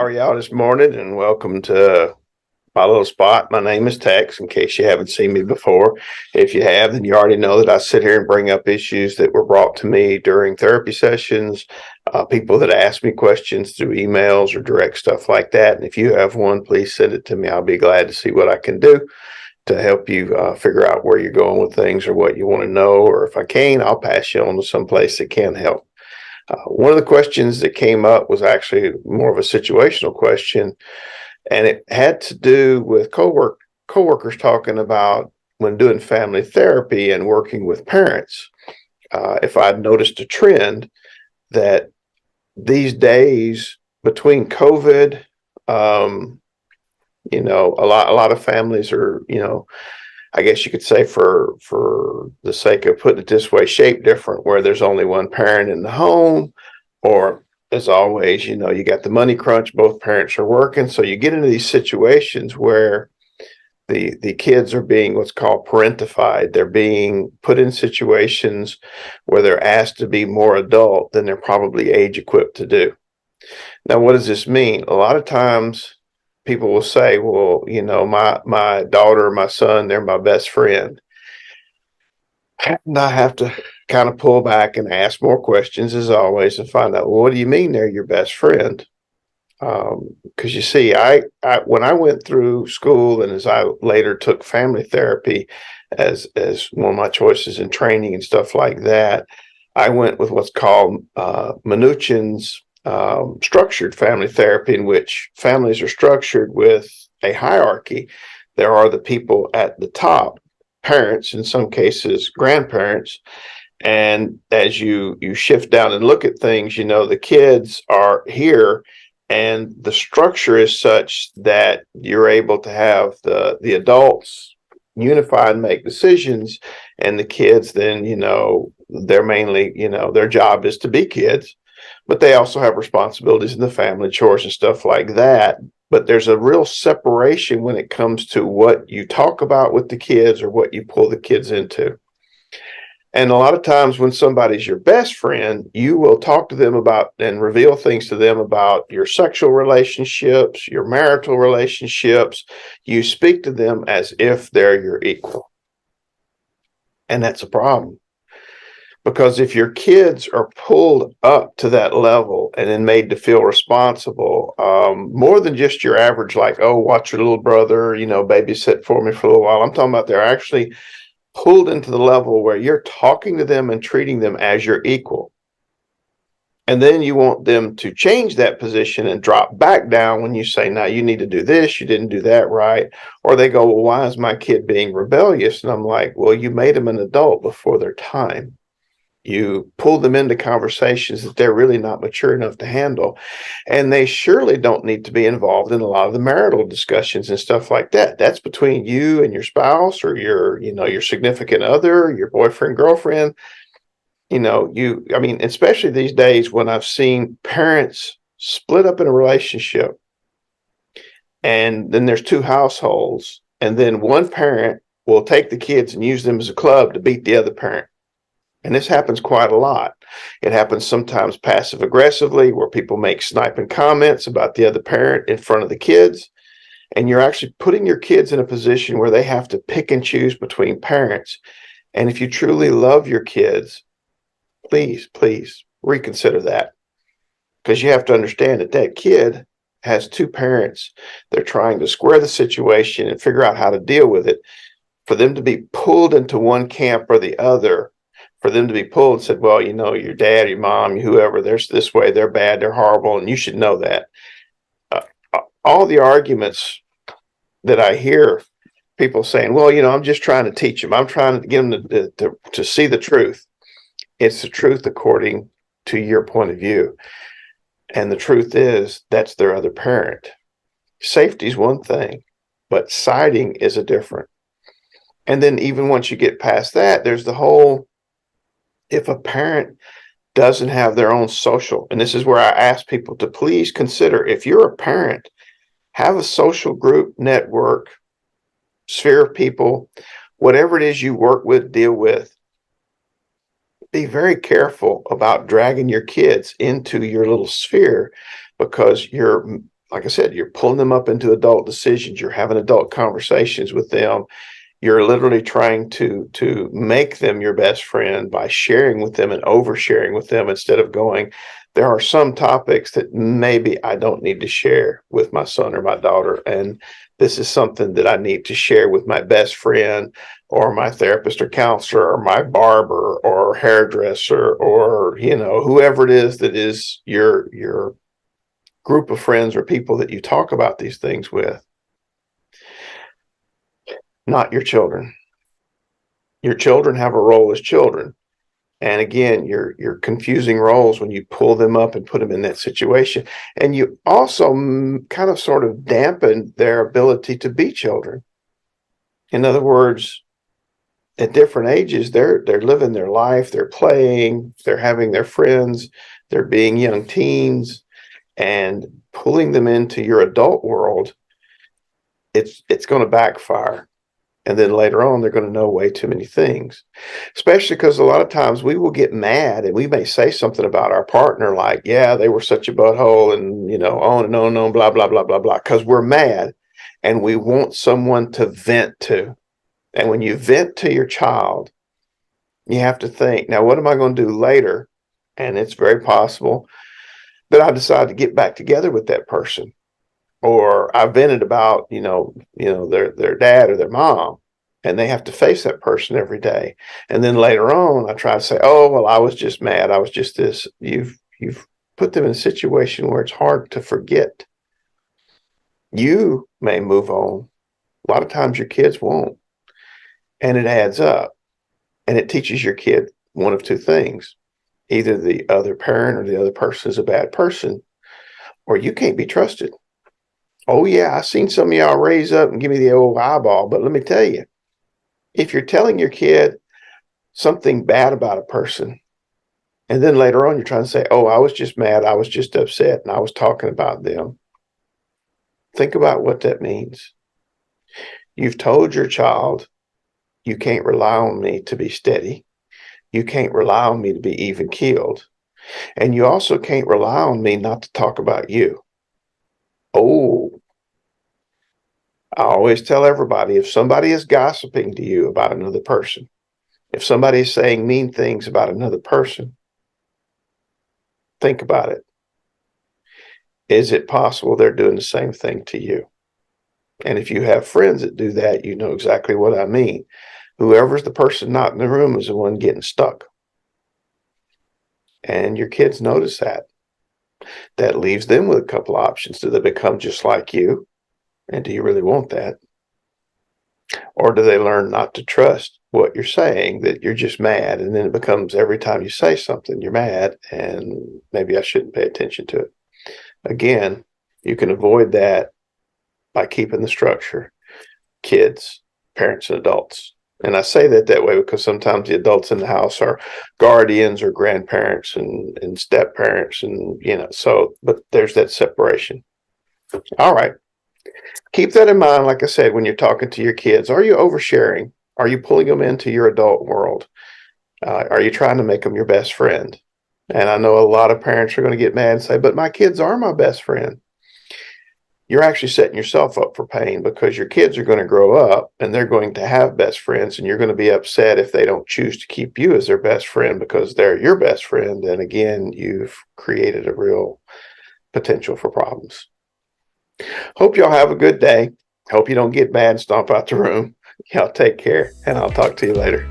are y'all this morning? And welcome to my little spot. My name is Tex, in case you haven't seen me before. If you have, then you already know that I sit here and bring up issues that were brought to me during therapy sessions, people that ask me questions through emails or direct stuff like that. And if you have one, please send it to me. I'll be glad to see what I can do to help you figure out where you're going with things or what you want to know. Or if I can, I'll pass you on to someplace that can help. One of the questions that came up was actually more of a situational question, and it had to do with coworkers talking about when doing family therapy and working with parents. If I'd noticed a trend that these days between COVID, a lot of families are, I guess you could say for the sake of putting it this way, shaped different, where there's only one parent in the home, or as always, you got the money crunch, both parents are working. So you get into these situations where the kids are being what's called parentified. They're being put in situations where they're asked to be more adult than they're probably age equipped to do. Now, what does this mean? A lot of times people will say, well, my daughter or my son, they're my best friend. And I have to kind of pull back and ask more questions as always and find out, well, what do you mean they're your best friend? Because you see, I when I went through school and as I later took family therapy as one of my choices in training and stuff like that, I went with what's called Minuchin's structured family therapy, in which families are structured with a hierarchy. There are the people at the top, parents, in some cases grandparents, and as you shift down and look at things, the kids are here, and the structure is such that you're able to have the adults unify and make decisions, and the kids then, they're mainly, their job is to be kids, but they also have responsibilities in the family, chores and stuff like that. But there's a real separation when it comes to what you talk about with the kids or what you pull the kids into. And a lot of times when somebody's your best friend, you will talk to them about and reveal things to them about your sexual relationships, your marital relationships. You speak to them as if they're your equal. And that's a problem. Because if your kids are pulled up to that level and then made to feel responsible, more than just your average, like, oh, watch your little brother, babysit for me for a little while. I'm talking about they're actually pulled into the level where you're talking to them and treating them as your equal. And then you want them to change that position and drop back down when you say, now you need to do this, you didn't do that right. Or they go, well, why is my kid being rebellious? And I'm like, well, you made them an adult before their time. You pull them into conversations that they're really not mature enough to handle. And they surely don't need to be involved in a lot of the marital discussions and stuff like that. That's between you and your spouse or your significant other, your boyfriend, girlfriend. Especially these days when I've seen parents split up in a relationship and then there's two households, and then one parent will take the kids and use them as a club to beat the other parent. And this happens quite a lot. It happens sometimes passive aggressively, where people make sniping comments about the other parent in front of the kids. And you're actually putting your kids in a position where they have to pick and choose between parents. And if you truly love your kids, please reconsider that. Because you have to understand that kid has two parents. They're trying to square the situation and figure out how to deal with it. For them to be pulled into one camp or the other, for them to be pulled and said, well, your dad, your mom, whoever, they're this way, they're bad, they're horrible, and you should know that. All the arguments that I hear people saying, well, I'm just trying to teach them. I'm trying to get them to see the truth. It's the truth according to your point of view. And the truth is that's their other parent. Safety is one thing, but siding is a different. And then even once you get past that, there's the whole, if a parent doesn't have their own social, and this is where I ask people to please consider, if you're a parent, have a social group, network, sphere of people, whatever it is you work with, deal with. Be very careful about dragging your kids into your little sphere, because you're like I said, you're pulling them up into adult decisions. You're having adult conversations with them. You're literally trying to make them your best friend by sharing with them and oversharing with them, instead of going, there are some topics that maybe I don't need to share with my son or my daughter, and this is something that I need to share with my best friend or my therapist or counselor or my barber or hairdresser, or whoever it is that is your group of friends or people that you talk about these things with. Not your children. Your children have a role as children. And again, you're confusing roles when you pull them up and put them in that situation. And you also kind of sort of dampen their ability to be children. In other words, at different ages, they're living their life, they're playing, they're having their friends, they're being young teens, and pulling them into your adult world, it's going to backfire. And then later on, they're going to know way too many things, especially because a lot of times we will get mad and we may say something about our partner like, yeah, they were such a butthole, and, on and on and on, blah, blah, blah, blah, blah, because we're mad and we want someone to vent to. And when you vent to your child, you have to think, now, what am I going to do later? And it's very possible that I decide to get back together with that person. Or I vented about, their dad or their mom, and they have to face that person every day. And then later on, I try to say, oh, well, I was just mad. I was just this. You've put them in a situation where it's hard to forget. You may move on. A lot of times your kids won't. And it adds up. And it teaches your kid one of two things. Either the other parent or the other person is a bad person, or you can't be trusted. Oh, yeah, I've seen some of y'all raise up and give me the old eyeball. But let me tell you, if you're telling your kid something bad about a person, and then later on you're trying to say, oh, I was just mad, I was just upset, and I was talking about them, think about what that means. You've told your child, you can't rely on me to be steady. You can't rely on me to be even keeled. And you also can't rely on me not to talk about you. Oh, I always tell everybody, if somebody is gossiping to you about another person, if somebody is saying mean things about another person, think about it. Is it possible they're doing the same thing to you? And if you have friends that do that, you know exactly what I mean. Whoever's the person not in the room is the one getting stuck. And your kids notice that. That leaves them with a couple options. Do they become just like you? And do you really want that? Or do they learn not to trust what you're saying, that you're just mad, and then it becomes every time you say something, you're mad, and maybe I shouldn't pay attention to it. Again, you can avoid that by keeping the structure. Kids, parents, and adults. And I say that way because sometimes the adults in the house are guardians or grandparents and step parents, and but there's that separation. All right. Keep that in mind, like I said, when you're talking to your kids. Are you oversharing? Are you pulling them into your adult world? Are you trying to make them your best friend? And I know a lot of parents are going to get mad and say, but my kids are my best friend. You're actually setting yourself up for pain, because your kids are going to grow up and they're going to have best friends, and you're going to be upset if they don't choose to keep you as their best friend because they're your best friend. And again, you've created a real potential for problems. Hope y'all have a good day. Hope you don't get mad and stomp out the room. Y'all take care, and I'll talk to you later.